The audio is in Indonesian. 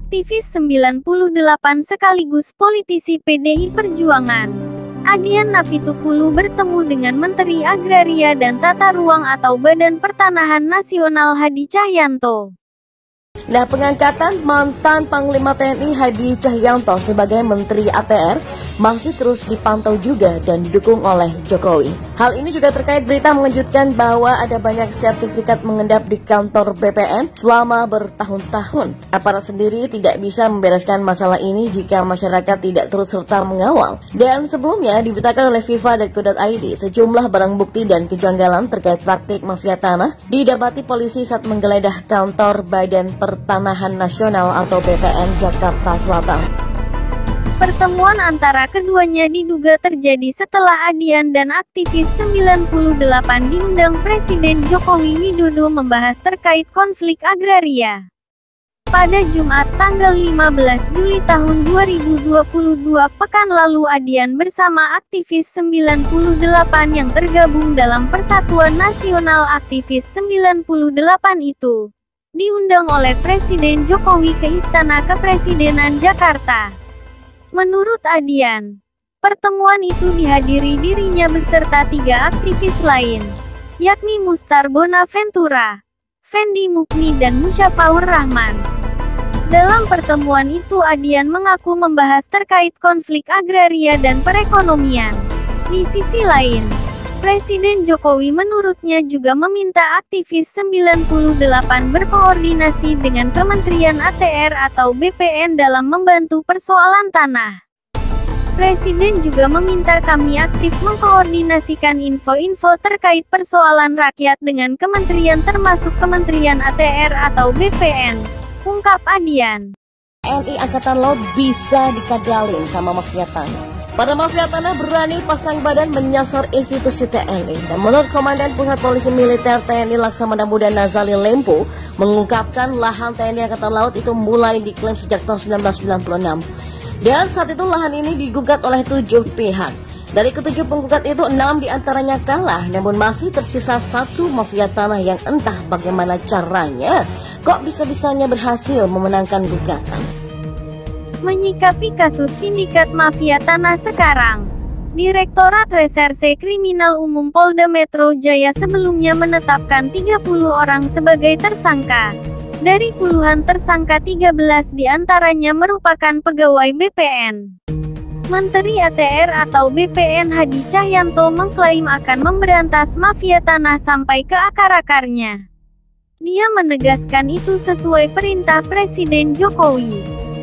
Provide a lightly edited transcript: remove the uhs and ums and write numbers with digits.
aktivis 98 sekaligus politisi PDI Perjuangan. Adian Apitupulu bertemu dengan Menteri Agraria dan Tata Ruang atau Badan Pertanahan Nasional Hadi Cahyanto. Nah, pengangkatan mantan Panglima TNI Hadi Cahyanto sebagai Menteri ATR masih terus dipantau juga dan didukung oleh Jokowi. Hal ini juga terkait berita mengejutkan bahwa ada banyak sertifikat mengendap di kantor BPN selama bertahun-tahun. Aparat sendiri tidak bisa membereskan masalah ini jika masyarakat tidak turut serta mengawal. Dan sebelumnya diberitakan oleh FIFA.co.id, sejumlah barang bukti dan kejanggalan terkait praktik mafia tanah didapati polisi saat menggeledah kantor Badan Pertanahan Nasional atau BPN Jakarta Selatan. Pertemuan antara keduanya diduga terjadi setelah Adian dan aktivis 98 diundang Presiden Joko Widodo membahas terkait konflik agraria. Pada Jumat tanggal 15 Juli tahun 2022 pekan lalu, Adian bersama aktivis 98 yang tergabung dalam Persatuan Nasional Aktivis 98 itu diundang oleh Presiden Jokowi ke Istana Kepresidenan Jakarta. Menurut Adian, pertemuan itu dihadiri dirinya beserta 3 aktivis lain, yakni Mustar Bonaventura, Fendi Mukni dan Musyafaur Rahman. Dalam pertemuan itu Adian mengaku membahas terkait konflik agraria dan perekonomian. Di sisi lain, Presiden Jokowi menurutnya juga meminta aktivis 98 berkoordinasi dengan Kementerian ATR atau BPN dalam membantu persoalan tanah. Presiden juga meminta kami aktif mengkoordinasikan info-info terkait persoalan rakyat dengan kementerian termasuk Kementerian ATR atau BPN, ungkap Adian. TNI Angkatan Laut bisa dikadalin sama mafia tanah. Para mafia tanah berani pasang badan menyasar institusi TNI. Dan menurut Komandan Pusat Polisi Militer TNI Laksamana Muda Nazali Lempo, mengungkapkan lahan TNI Angkatan Laut itu mulai diklaim sejak tahun 1996. Dan saat itu lahan ini digugat oleh 7 pihak. Dari ke-7 penggugat itu, 6 diantaranya kalah, namun masih tersisa 1 mafia tanah yang entah bagaimana caranya kok bisa-bisanya berhasil memenangkan gugatan. Menyikapi kasus sindikat mafia tanah sekarang, Direktorat Reserse Kriminal Umum Polda Metro Jaya sebelumnya menetapkan 30 orang sebagai tersangka. Dari puluhan tersangka, 13 diantaranya merupakan pegawai BPN. Menteri ATR atau BPN Hadi Cahyanto mengklaim akan memberantas mafia tanah sampai ke akar-akarnya. Dia menegaskan itu sesuai perintah Presiden Jokowi.